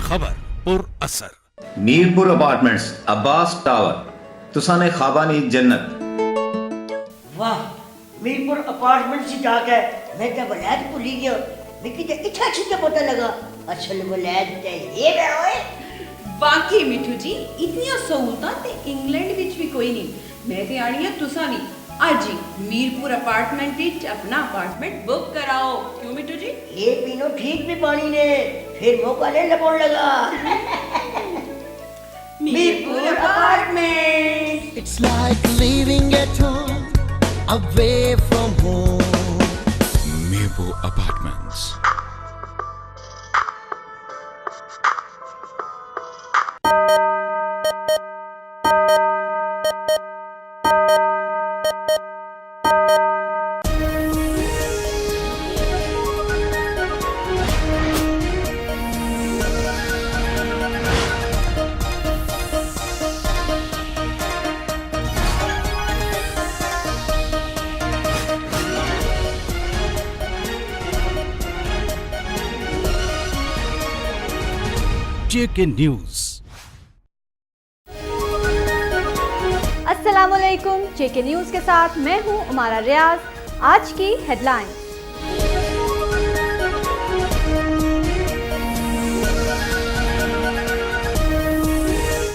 खबर पुर असर। मीरपुर अपार्टमेंट्स अब्बास टावर तुसाने खाबानी जन्नत। वाह मीरपुर अपार्टमेंट से जाके मैं तो वलैद भूल ही गया। लेकिन इतना अच्छा पता लगा असल वलैद ते ये वे ओए। बाकी मिठू जी इतनी सहूलतां ते इंग्लैंड विच भी कोई नहीं। मैं ते आनी है तुसा भी आज ही मीरपुर अपार्टमेंट विच अपना अपार्टमेंट बुक कराओ। क्यों मिठू जी? ये पीनो ठीक भी पानी ने फिर मौका ले लपड़ लगा। Mirpur apartment. It's like living at home, away from home. Mirpur apartments. JK news. अस्सलामुअलैकुम, JK न्यूज के साथ मैं हूं उमारा रियाज। आज की हेडलाइन।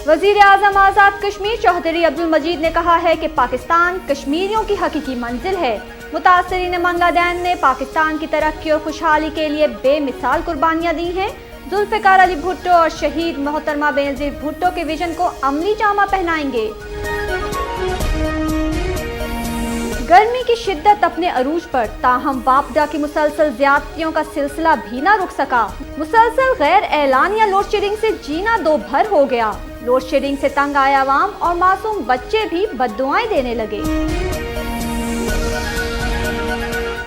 वजीर आजम आजाद कश्मीर चौधरी अब्दुल मजीद ने कहा है कि पाकिस्तान कश्मीरियों की हकीकी मंजिल है। मुतासरीन मंगलादैन ने पाकिस्तान की तरक्की और खुशहाली के लिए बेमिसाल कुर्बानियां दी हैं। जुल्फ़िकार अली भुट्टो और शहीद मोहतरमा बेनज़ीर भुट्टो के विजन को अमली जामा पहनाएंगे। गर्मी की शिद्दत अपने अरूज पर, ताहम वापडा की मुसलसल ज्यादतियों का सिलसिला भी न रुक सका। मुसलसल गैर एलानिया लोड शेडिंग से जीना दो भर हो गया। लोड शेडिंग से तंग आए अवाम और मासूम बच्चे भी बद्दुआएं देने लगे।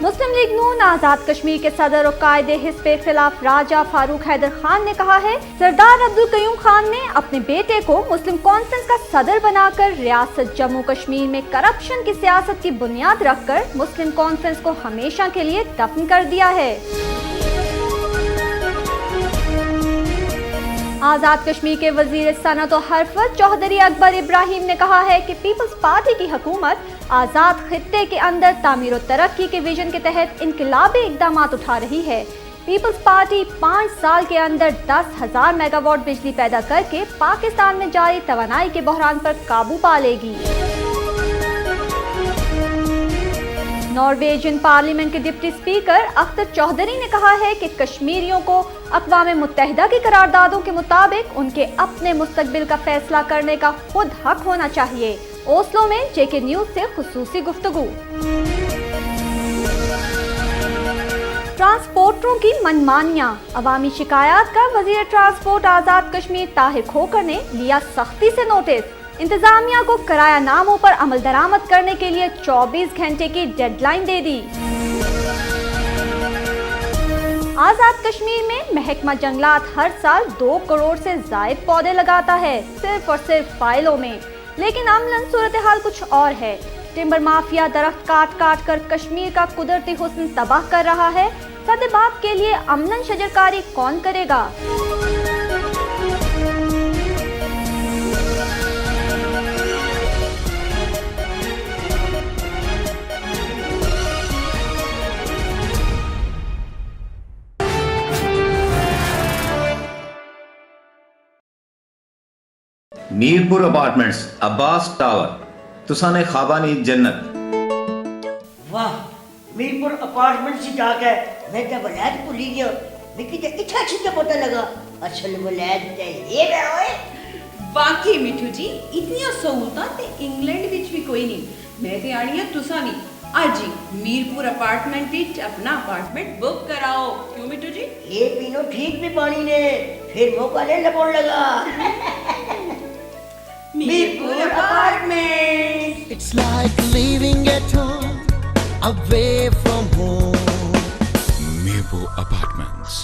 मुस्लिम लीग नून आजाद कश्मीर के सदर और कायदे हिज़्ब के खिलाफ राजा फारूक हैदर खान ने कहा है, सरदार अब्दुल कयूम खान ने अपने बेटे को मुस्लिम कॉन्फ्रेंस का सदर बनाकर रियासत जम्मू कश्मीर में करप्शन की सियासत की बुनियाद रखकर मुस्लिम कॉन्फ्रेंस को हमेशा के लिए दफन कर दिया है। आजाद कश्मीर के वजीर सनत और हरफत चौधरी अकबर इब्राहिम ने कहा है कि पीपल्स पार्टी की हुकूमत आजाद खित्ते के अंदर तामीर और तरक्की के विजन के तहत इनकलाबी इकदाम उठा रही है। पीपल्स पार्टी 5 साल के अंदर 10,000 मेगावाट बिजली पैदा करके पाकिस्तान में जारी तवानाई के बहरान पर काबू पा लेगी। नॉर्वेजियन पार्लियामेंट के डिप्टी स्पीकर अख्तर चौधरी ने कहा है कि कश्मीरियों को अक़वाम मुत्तहिदा की करारदादों के मुताबिक उनके अपने मुस्तकबिल का फैसला करने का खुद हक होना चाहिए। ओस्लो में JK न्यूज से खुसूसी गुफ्तगू। ट्रांसपोर्टरों की मनमानियां, अवामी शिकायत का वजीर ट्रांसपोर्ट आजाद कश्मीर ताहिर खोकर ने लिया सख्ती से नोटिस। इंतजामिया को किराया नामों पर अमल दरामद करने के लिए 24 घंटे की डेडलाइन दे दी। आजाद कश्मीर में महकमा जंगलात हर साल 2 करोड़ से जायद पौधे लगाता है, सिर्फ और सिर्फ फाइलों में। लेकिन अमलन सूरत हाल कुछ और है। टिम्बर माफिया दरख्त काट काट कर कश्मीर का कुदरती हुस्न तबाह कर रहा है। सदेबाब के लिए अमलन शजरकारी कौन करेगा? मीरपुर अपार्टमेंट्स अब्बास टावर तुसाने खाबानी जन्नत। वाह मीरपुर अपार्टमेंट से जाके मैं तो वलैद भूल ही गया। लेकिन इतना अच्छा पता लगा असल वलैद ते ये वे ओए। बाकी मिठू जी इतनी सहूलतां ते इंग्लैंड विच भी कोई नहीं। मैं ते आनी है तुसा भी आज ही मीरपुर अपार्टमेंट विच अपना अपार्टमेंट बुक कराओ। क्यों मिठू जी? ये पीनो ठीक भी पानी ने फिर मौका ले लपड़ लगा। Mirpur apartment. It's like living at home, away from home. Mirpur apartments.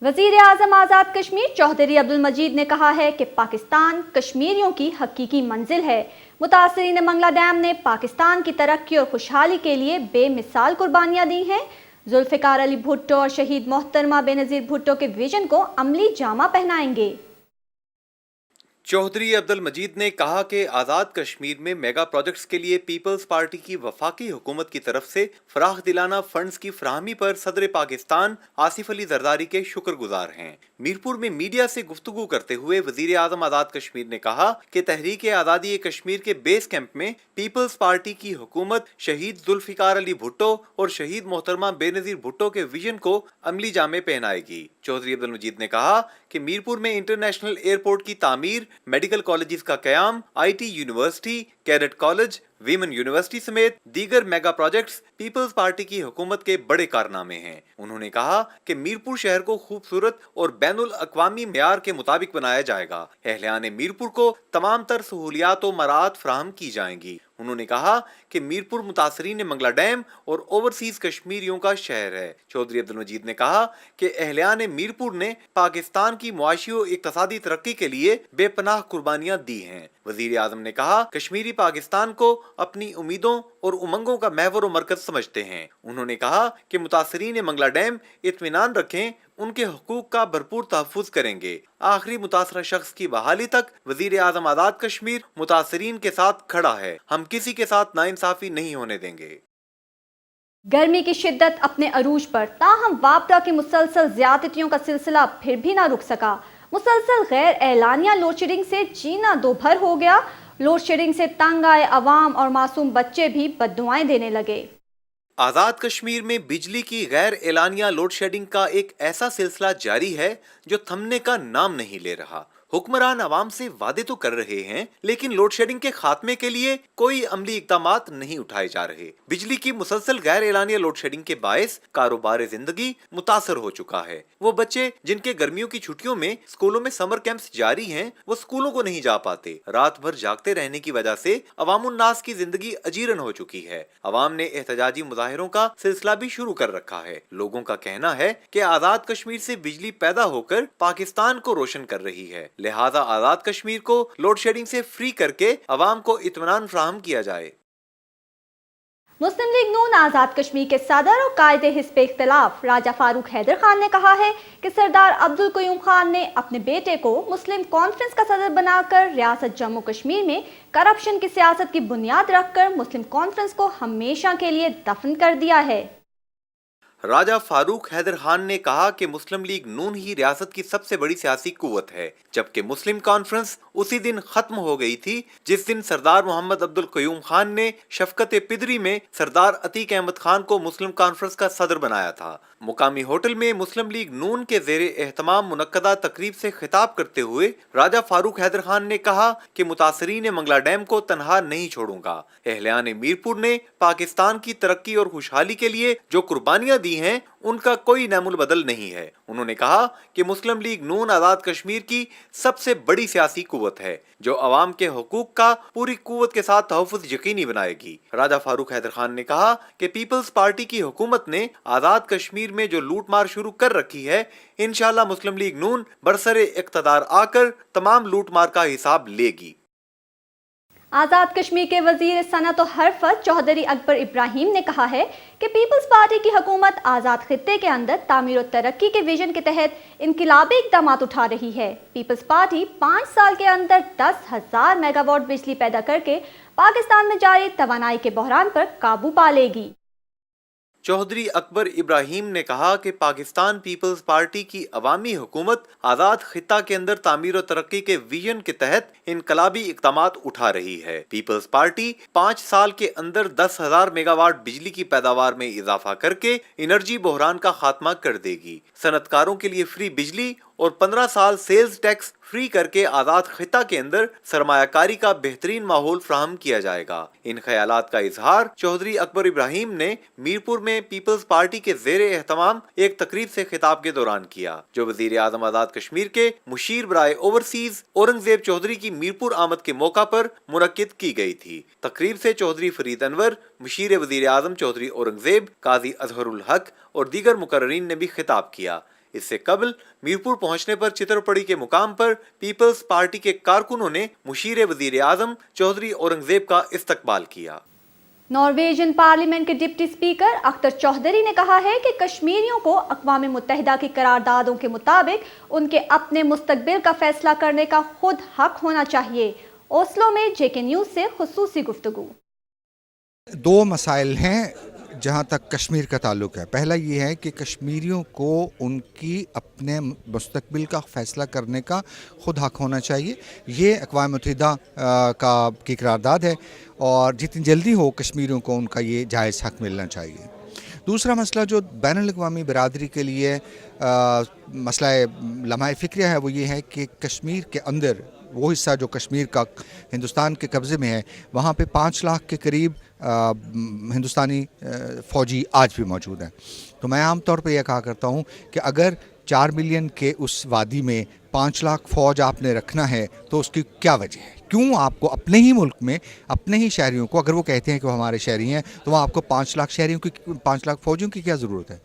वजीर आजम आज़ाद कश्मीर चौधरी अब्दुल मजीद ने कहा है कि पाकिस्तान कश्मीरियों की हकीकी मंजिल है। मुतासरीन मंगला डैम ने पाकिस्तान की तरक्की और खुशहाली के लिए बेमिसाल कुर्बानियाँ दी हैं। जुल्फ़िकार अली भुट्टो और शहीद मोहतरमा बेनज़ीर भुट्टो के विजन को अमली जामा पहनाएंगे। चौधरी अब्दुल मजीद ने कहा कि आज़ाद कश्मीर में मेगा प्रोजेक्ट्स के लिए पीपल्स पार्टी की वफाकी हुकूमत की तरफ से फराख दिलाना फंड्स की फराहमी पर सदर पाकिस्तान आसिफ अली जरदारी के शुक्रगुजार हैं। मीरपुर में मीडिया से गुफ्तगू करते हुए वजीर आजम आज़ाद कश्मीर ने कहा कि तहरीक आज़ादी कश्मीर के बेस कैंप में पीपल्स पार्टी की हुकूमत शहीद जुल्फ़िकार अली भुट्टो और शहीद मोहतरमा बेनज़ीर भुट्टो के विजन को अमली जामे पहनाएगी। चौधरी अब्दुल मजीद ने कहा कि मीरपुर में इंटरनेशनल एयरपोर्ट की तामीर, मेडिकल कॉलेजेस का कयाम, IT university, cadet college, women university समेत दीगर मेगा प्रोजेक्ट्स पीपल्स पार्टी की हुकूमत के बड़े कारनामे हैं। उन्होंने कहा कि मीरपुर शहर को खूबसूरत और बैनुल अक़वामी मेयार के मुताबिक बनाया जाएगा। अहलियान मीरपुर को तमाम तर सहूलियात और मराहत फराहम की जाएंगी। उन्होंने कहा कि मीरपुर मुतासरीन मंगला डैम और ओवरसीज कश्मीरियों का शहर है। चौधरी अब्दुल मजीद ने कहा कि अहलियान मीरपुर ने पाकिस्तान की मुआशी और इक़्तिसादी तरक्की के लिए बेपनाह कुर्बानियां दी हैं। वजीर आजम ने कहा कश्मीरी पाकिस्तान को अपनी उम्मीदों और उमंगों का महवर और मरकज समझते हैं। उन्होंने कहा कि मुतासरीन मंगला डैम इत्मीनान रखें, उनके हुकूक का भरपूर तहफ़्फ़ुज़ करेंगे। आखिरी मुतासरा शख्स की बहाली तक वजीर आजम आज़ाद कश्मीर मुतासरीन के साथ खड़ा है। हम किसी के साथ नाइंसाफी नहीं होने देंगे। गर्मी की शिद्दत अपने अरूज पर, ताहम वापडा की मुसलसल ज्यादतियों का सिलसिला फिर भी ना रुक सका। मुसलसल गैर एलानिया लोड शेडिंग से जीना दो भर हो गया। लोड शेडिंग से तंग आए अवाम और मासूम बच्चे भी बद्दुआएं देने लगे। आज़ाद कश्मीर में बिजली की गैर एलानिया लोड शेडिंग का एक ऐसा सिलसिला जारी है जो थमने का नाम नहीं ले रहा। हुक्मरान अवाम से वादे तो कर रहे हैं, लेकिन लोड शेडिंग के खात्मे के लिए कोई अमली इक़दामात नहीं उठाए जा रहे। बिजली की मुसलसल गैर एलानिया लोड शेडिंग के बायस कारोबार जिंदगी मुतासर हो चुका है। वो बच्चे जिनके गर्मियों की छुट्टियों में स्कूलों में समर कैंप्स जारी हैं, वो स्कूलों को नहीं जा पाते। रात भर जागते रहने की वजह से अवामुन्नास की जिंदगी अजीरन हो चुकी है। अवाम ने एहतजाजी मुजाहिरों का सिलसिला भी शुरू कर रखा है। लोगों का कहना है कि आज़ाद कश्मीर से बिजली पैदा होकर पाकिस्तान को रोशन कर रही है, लिहाजा आज़ाद कश्मीर को लोड शेडिंग से फ्री करके अवाम को इत्मीनान फराहम किया जाए। मुस्लिम लीग नून आज़ाद कश्मीर के सदर और कायदे हिस्ब इख्तिलाफ राजा फारूक हैदर खान ने कहा है कि सरदार अब्दुल कयूम खान ने अपने बेटे को मुस्लिम कॉन्फ्रेंस का सदर बनाकर रियासत जम्मू कश्मीर में करप्शन की सियासत की बुनियाद रखकर मुस्लिम कॉन्फ्रेंस को हमेशा के लिए दफन कर दिया है। राजा फारूक हैदर खान ने कहा कि मुस्लिम लीग नून ही रियासत की सबसे बड़ी सियासी कुव्वत है, जबकि मुस्लिम कॉन्फ्रेंस उसी दिन खत्म हो गई थी जिस दिन सरदार मोहम्मद अब्दुल कयूम खान ने शफकत पिदरी में सरदार अतीक अहमद खान को मुस्लिम कॉन्फ्रेंस का सदर बनाया था। मुकामी होटल में मुस्लिम लीग नून के ज़ेरे एहतमाम मुनक्कदा तकरीब से खिताब करते हुए राजा फारूक हैदर खान ने कहा कि मुतासरीन मंगला डैम को तनहा नहीं छोड़ूंगा। अहलियान मीरपुर ने पाकिस्तान की तरक्की और खुशहाली के लिए जो कुर्बानियां दी हैं, उनका कोई नैमुल बदल नहीं है। उन्होंने कहा कि मुस्लिम लीग नून आज़ाद कश्मीर की सबसे बड़ी सियासी कुव्वत है जो अवाम के हुकूक का पूरी कुव्वत के साथ तहफ़्फ़ुज़ यकीनी बनाएगी। राजा फारूक हैदर खान ने कहा कि पीपल्स पार्टी की हुकूमत ने आज़ाद कश्मीर में जो लूट मार शुरू कर रखी है, इंशाअल्लाह मुस्लिम लीग नून बरसरे इक़्तिदार आकर तमाम लूट मार का हिसाब लेगी। आज़ाद कश्मीर के वजीर सनअत और हरफत चौधरी अकबर इब्राहिम ने कहा है कि पीपल्स पार्टी की हुकूमत आज़ाद खित्ते के अंदर तामीर और तरक्की के विजन के तहत इनकलाबी इक़दाम उठा रही है। पीपल्स पार्टी 5 साल के अंदर 10,000 मेगावाट बिजली पैदा करके पाकिस्तान में जारी तवानाई के बहरान पर काबू पा लेगी। चौधरी अकबर इब्राहिम ने कहा कि पाकिस्तान पीपल्स पार्टी की अवामी हुकूमत आज़ाद खित्ता के अंदर तामीर और तरक्की के विजन के तहत इनकलाबी इक़दामात उठा रही है। पीपल्स पार्टी 5 साल के अंदर 10,000 मेगावाट बिजली की पैदावार में इजाफा करके एनर्जी बहरान का खात्मा कर देगी। सनतकारों के लिए फ्री बिजली और 15 साल सेल्स टैक्स फ्री करके आज़ाद खित्ता के अंदर सरमायाकारी का बेहतरीन माहौल फराहम किया जाएगा। इन ख्यालात का इजहार चौधरी अकबर इब्राहिम ने मीरपुर में पीपल्स पार्टी के ज़ेरे एहतमाम एक तकरीब से खिताब के दौरान किया, जो वजीर आज़म आज़ाद कश्मीर के मुशीर बराए ओवरसीज औरंगजेब चौधरी की मीरपुर आमद के मौका पर मुनक्किद की गई थी। तकरीब से चौधरी फरीद अनवर, मुशीर वजीर आज़म चौधरी औरंगजेब, काजी अजहरुल हक और दीगर मुकर्ररीन ने भी खिताब किया। इससे कबल मीरपुर पहुंचने पर चित्रपड़ी के मुकाम पर पीपल्स पार्टी के कारकुनों ने मुशीर वजीर आजम चौधरी औरंगजेब का इस्तकबाल किया। नॉर्वेजियन पार्लियामेंट के डिप्टी स्पीकर अख्तर चौधरी ने कहा है कि कश्मीरियों को अक़वाम मुत्तहिदा की करारदादों के मुताबिक उनके अपने मुस्तकबिल का फैसला करने का खुद हक होना चाहिए। ओस्लो में जेके न्यूज़ से खुसूसी गुफ्तगू। दो मसाइल हैं जहाँ तक कश्मीर का ताल्लुक़ है। पहला ये है कि कश्मीरियों को उनकी अपने मुस्तकबिल का फ़ैसला करने का ख़ुद हक होना चाहिए। ये अक़वाम मुत्तहिदा की करारदाद है और जितनी जल्दी हो कश्मीरियों को उनका ये जायज़ हक मिलना चाहिए। दूसरा मसला जो बैनुल-अक़वामी बिरादरी के लिए मसला लम्हा फ़िक्र है वो ये है कि कश्मीर के अंदर वो हिस्सा जो कश्मीर का हिंदुस्तान के कब्ज़े में है वहाँ पे 5 लाख के करीब हिंदुस्तानी फ़ौजी आज भी मौजूद हैं। तो मैं आम तौर पे यह कहा करता हूँ कि अगर 4 मिलियन के उस वादी में 5 लाख फ़ौज आपने रखना है तो उसकी क्या वजह है? क्यों आपको अपने ही मुल्क में अपने ही शहरियों को, अगर वो कहते हैं कि वो हमारे शहरी हैं, तो वहाँ आपको 5 लाख शहरियों की 5 लाख फ़ौजियों की क्या ज़रूरत है?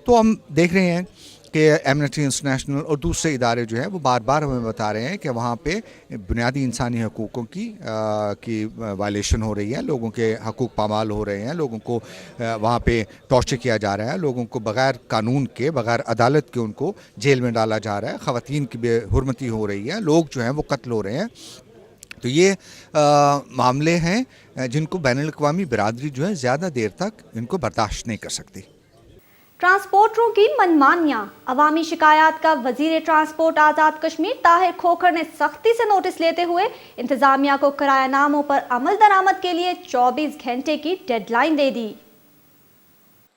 तो हम देख रहे हैं कि एमनेस्टी इंटरनेशनल और दूसरे इदारे जो हैं वो बार बार हमें बता रहे हैं कि वहाँ पे बुनियादी इंसानी हकूक़ों की वायलेशन हो रही है, लोगों के हकूक़ पामाल हो रहे हैं, लोगों को वहाँ पे टॉर्चर किया जा रहा है, लोगों को बग़ैर कानून के, बग़ैर अदालत के उनको जेल में डाला जा रहा है, ख़वातीन की बेहुरमती हो रही है, लोग जो हैं वो कत्ल हो रहे हैं। तो ये मामले हैं जिनको बैनुल-अक़वामी बिरादरी जो है ज़्यादा देर तक इनको बर्दाश्त नहीं कर सकती। ट्रांसपोर्टरों की मनमानियां, अवामी शिकायत का वजीर ट्रांसपोर्ट आज़ाद कश्मीर ताहिर खोखर ने सख्ती से नोटिस लेते हुए इंतजामिया को किरायानामों पर अमल दरामद के लिए 24 घंटे की डेडलाइन दे दी।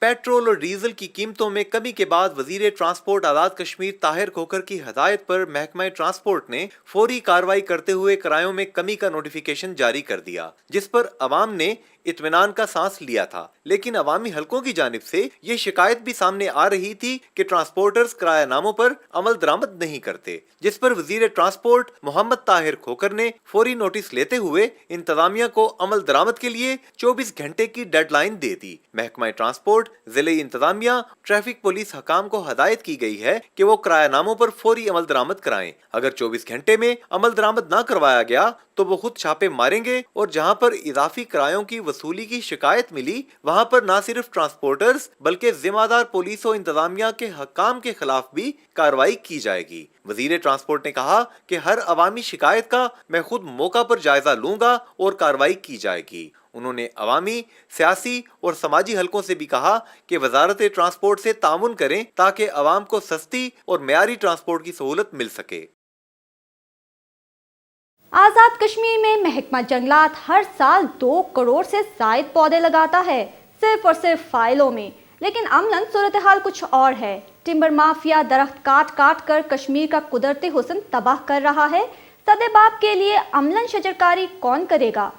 पेट्रोल और डीजल की कीमतों में कमी के बाद वजीर ट्रांसपोर्ट आज़ाद कश्मीर ताहिर खोखर की हदायत पर महकमा ट्रांसपोर्ट ने फौरी कार्रवाई करते हुए किरायों में कमी का नोटिफिकेशन जारी कर दिया, जिस पर अवाम ने इत्मीनान का सांस लिया था। लेकिन अवामी हलकों की जानिब से ये शिकायत भी सामने आ रही थी कि ट्रांसपोर्टर्स किरायानामों पर अमल दरामद नहीं करते, जिस पर वजीर ट्रांसपोर्ट मोहम्मद ताहिर खोखर ने फौरी नोटिस लेते हुए इंतजामिया को अमल दरामद के लिए 24 घंटे की डेडलाइन दे दी। महकमा ट्रांसपोर्ट, जिले इंतजामिया, ट्रैफिक पुलिस हकाम को हदायत की गई है कि वो किरायानामों पर फौरी अमल दरामद कराएं। अगर 24 घंटे में अमल दरामद न करवाया गया तो वो खुद छापे मारेंगे और जहां पर इजाफी किरायों की वसूली की शिकायत मिली वहां पर न सिर्फ ट्रांसपोर्टर्स बल्कि जिम्मेदार पुलिस और इंतजामिया के हकाम के खिलाफ भी कार्रवाई की जाएगी। वजीर ट्रांसपोर्ट ने कहा कि हर अवामी शिकायत का मैं खुद मौका पर जायजा लूंगा और कार्रवाई की जाएगी। उन्होंने अवामी, सियासी और समाजी हलकों से भी कहा कि वजारत ट्रांसपोर्ट से तामुन करें ताकि अवाम को सस्ती और मेयारी ट्रांसपोर्ट की सहूलत मिल सके। आज़ाद कश्मीर में महकमा जंगलात हर साल 2 करोड़ से ज़ायद पौधे लगाता है, सिर्फ और सिर्फ फाइलों में। लेकिन अमलन सूरत हाल कुछ और है। टिम्बर माफिया दरख्त काट काट कर कश्मीर का कुदरती हुस्न तबाह कर रहा है। सदेबाब के लिए अमलन शजरकारी कौन करेगा?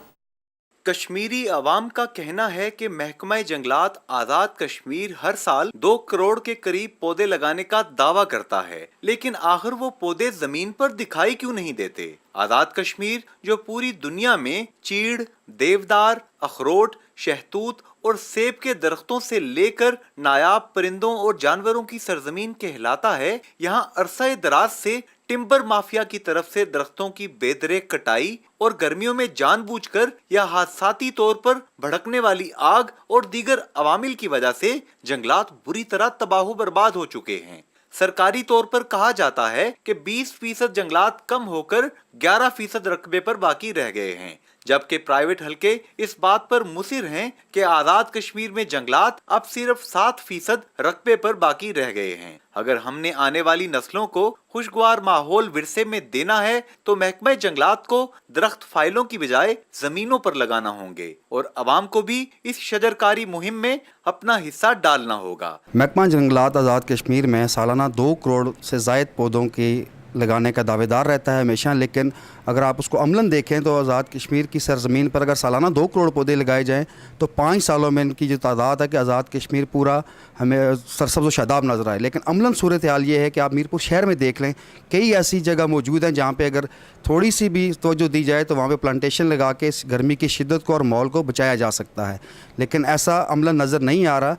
कश्मीरी अवाम का कहना है कि महकमा जंगलात आज़ाद कश्मीर हर साल 2 करोड़ के करीब पौधे लगाने का दावा करता है, लेकिन आखिर वो पौधे जमीन पर दिखाई क्यों नहीं देते? आज़ाद कश्मीर जो पूरी दुनिया में चीड़, देवदार, अखरोट, शहतूत और सेब के दरख्तों से लेकर नायाब परिंदों और जानवरों की सरजमीन कहलाता है, यहाँ अरसा दराज से टिम्बर माफिया की तरफ से दरख्तों की बेदरेक कटाई और गर्मियों में जानबूझकर या हादसाती तौर पर भड़कने वाली आग और दीगर अवामिल की वजह से जंगलात बुरी तरह तबाह बर्बाद हो चुके हैं। सरकारी तौर पर कहा जाता है कि 20% जंगलात कम होकर 11% रकबे पर बाकी रह गए हैं, जबकि प्राइवेट हलके इस बात पर मुसिर हैं कि आज़ाद कश्मीर में जंगलात अब सिर्फ 7% रकबे पर बाकी रह गए हैं। अगर हमने आने वाली नस्लों को खुशगवार माहौल विरसे में देना है तो महकमा जंगलात को दरख्त फाइलों की बजाय जमीनों पर लगाना होंगे और अवाम को भी इस शजरकारी मुहिम में अपना हिस्सा डालना होगा। महकमा जंगलात आज़ाद कश्मीर में सालाना 2 करोड़ से ज़ायद पौधों की लगाने का दावेदार रहता है हमेशा, लेकिन अगर आप उसको अमलन देखें तो आज़ाद कश्मीर की सरजमीन पर अगर सालाना 2 करोड़ पौधे लगाए जाएं तो 5 सालों में इनकी जो तादाद है कि आज़ाद कश्मीर पूरा हमें सरसब्ज़ व शादाब नज़र आए। लेकिन अमलन सूरत हाल ये है कि आप मीरपुर शहर में देख लें, कई ऐसी जगह मौजूद हैं जहाँ पे अगर थोड़ी सी भी तवज्जो दी जाए तो वहाँ पे प्लांटेशन लगा के इस गर्मी की शिद्दत को और माहौल को बचाया जा सकता है, लेकिन ऐसा अमलन नज़र नहीं आ रहा।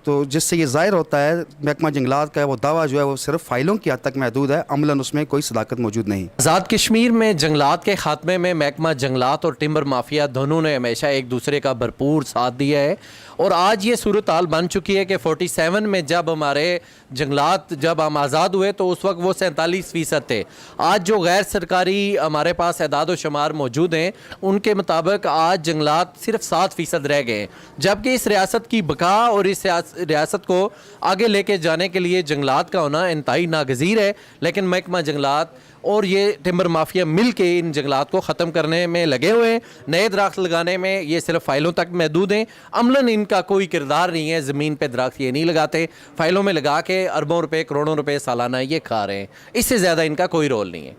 تو جس سے یہ ظاہر ہوتا ہے محکمہ جنگلات کا وہ دعویٰ جو ہے وہ صرف فائلوں کی حد تک محدود ہے، عملاً اس میں کوئی صداقت موجود نہیں۔ آزاد کشمیر میں جنگلات کے خاتمے میں محکمہ جنگلات اور ٹمبر مافیا دونوں نے ہمیشہ ایک دوسرے کا بھرپور ساتھ دیا ہے، اور آج یہ صورتحال بن چکی ہے کہ 47 میں جب ہمارے جنگلات جب ہم آزاد ہوئے تو اس وقت وہ 47% تھے۔ آج جو غیر سرکاری ہمارے پاس اعداد و شمار موجود ہیں ان کے مطابق آج جنگلات صرف 7% رہ گئے ہیں، جبکہ اس ریاست کی بقا اور اس ریاست کو آگے لے کے جانے کے لیے جنگلات کا ہونا انتہائی ناگزیر ہے، لیکن محکمہ جنگلات اور یہ ٹمبر مافیا مل کے ان جنگلات کو ختم کرنے میں لگے ہوئے ہیں۔ نئے درخت لگانے میں یہ صرف فائلوں تک محدود ہیں، عملاً ان کا کوئی کردار نہیں ہے، زمین پہ درخت یہ نہیں لگاتے، فائلوں میں لگا کے اربوں روپے کروڑوں روپے سالانہ یہ کھا رہے ہیں، اس سے زیادہ ان کا کوئی رول نہیں ہے۔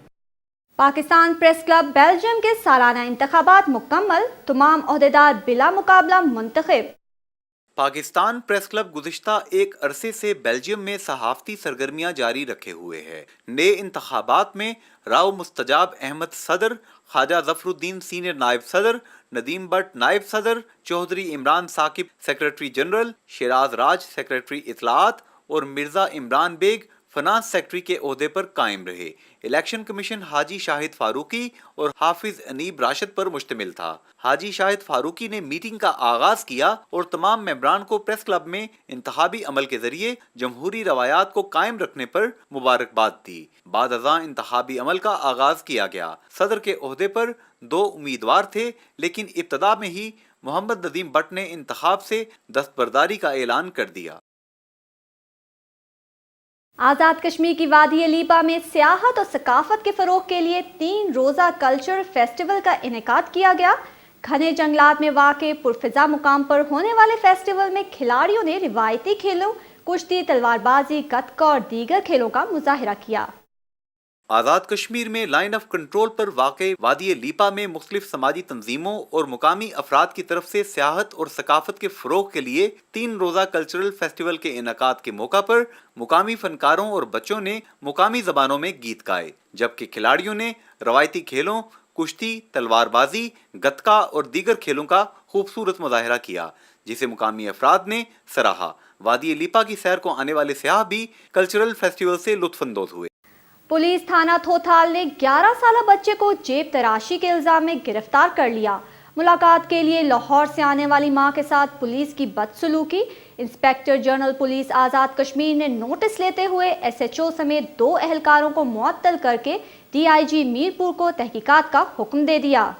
پاکستان پریس کلب بیلجیم کے سالانہ انتخابات مکمل، تمام عہدیدار بلا مقابلہ منتخب۔ پاکستان پریس کلب گزشتہ ایک عرصے سے بیلجیم میں صحافتی سرگرمیاں جاری رکھے ہوئے ہے۔ نئے انتخابات میں راؤ مستجاب احمد صدر، خواجہ ظفر الدین سینئر نائب صدر، ندیم بٹ نائب صدر، Chaudhry Imran Saqib secretary general, Shiraz Raj secretary اطلاعات اور مرزا عمران بیگ فنانس سیکٹری کے عہدے پر قائم رہے۔ الیکشن کمیشن حاجی شاہد فاروقی اور حافظ انیب راشد پر مشتمل تھا۔ حاجی شاہد فاروقی نے میٹنگ کا آغاز کیا اور تمام ممبران کو پریس کلب میں انتخابی عمل کے ذریعے جمہوری روایات کو قائم رکھنے پر مبارکباد دی۔ بعد ازاں انتخابی عمل کا آغاز کیا گیا۔ صدر کے عہدے پر 2 امیدوار تھے، لیکن ابتدا میں ہی محمد ندیم بٹ نے انتخاب سے دستبرداری کا اعلان کر دیا۔ آزاد کشمیر کی وادی لیپا میں سیاحت اور ثقافت کے فروغ کے لیے 3 روزہ کلچر فیسٹیول کا انعقاد کیا گیا۔ گھنے جنگلات میں واقع پرفضا مقام پر ہونے والے فیسٹیول میں کھلاڑیوں نے روایتی کھیلوں، کشتی، تلوار بازی، گتکا اور دیگر کھیلوں کا مظاہرہ کیا۔ آزاد کشمیر میں لائن آف کنٹرول پر واقع وادی لیپا میں مختلف سماجی تنظیموں اور مقامی افراد کی طرف سے سیاحت اور ثقافت کے فروغ کے لیے 3 روزہ کلچرل فیسٹیول کے انعقاد کے موقع پر مقامی فنکاروں اور بچوں نے مقامی زبانوں میں گیت گائے، جبکہ کھلاڑیوں نے روایتی کھیلوں، کشتی، تلوار بازی، گتکا اور دیگر کھیلوں کا خوبصورت مظاہرہ کیا، جسے مقامی افراد نے سراہا۔ وادی لیپا کی سیر کو آنے والے سیاح بھی کلچرل فیسٹیول سے لطف اندوز ہوئے۔ پولیس تھانہ تھوتھال نے 11 سالہ بچے کو جیب تراشی کے الزام میں گرفتار کر لیا۔ ملاقات کے لیے لاہور سے آنے والی ماں کے ساتھ پولیس کی بدسلوکی، inspector general police Azad Kashmir نے نوٹس لیتے ہوئے SHO سمیت 2 اہلکاروں کو معطل کر کے DIG میرپور کو تحقیقات کا حکم دے دیا۔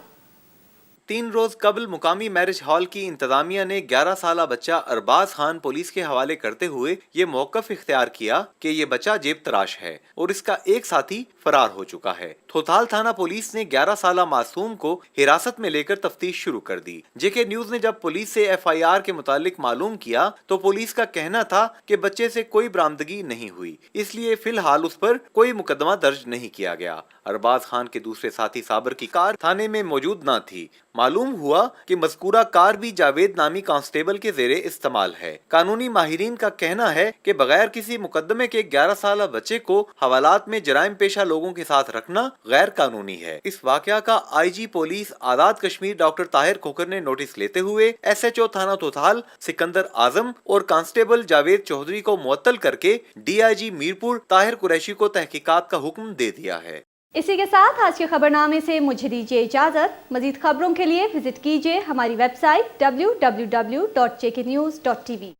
3 روز قبل مقامی میرج ہال کی انتظامیہ نے 11 سالہ بچہ ارباز خان پولیس کے حوالے کرتے ہوئے یہ موقف اختیار کیا کہ یہ بچہ جیب تراش ہے اور اس کا ایک ساتھی فرار ہو چکا ہے۔ تھوتھال تھانہ پولیس نے 11 سالہ معصوم کو حراست میں لے کر تفتیش شروع کر دی۔ JK نیوز نے جب پولیس سے FIR کے متعلق معلوم کیا تو پولیس کا کہنا تھا کہ بچے سے کوئی برآمدگی نہیں ہوئی، اس لیے فی الحال اس پر کوئی مقدمہ درج نہیں کیا گیا۔ ارباز خان کے دوسرے ساتھی صابر کی کار تھانے میں موجود نہ تھی۔ معلوم ہوا کہ مذکورہ کار بھی جاوید نامی کانسٹیبل کے زیر استعمال ہے۔ قانونی ماہرین کا کہنا ہے کہ بغیر کسی مقدمے کے 11 سالہ بچے کو حوالات میں جرائم پیشہ لوگوں کے ساتھ رکھنا غیر قانونی ہے۔ اس واقعہ کا IG police Azad Kashmir doctor Tahir Khokhar نے نوٹس لیتے ہوئے SHO تھانہ توتھال سکندر اعظم اور کانسٹیبل جاوید چودھری کو معطل کر کے DIG میرپور طاہر قریشی کو تحقیقات کا حکم دے دیا ہے۔ اسی کے ساتھ آج کے خبرنامے سے مجھے دیجیے اجازت۔ مزید خبروں کے لیے وزٹ کیجیے ہماری ویب سائٹ www.jknews.tv۔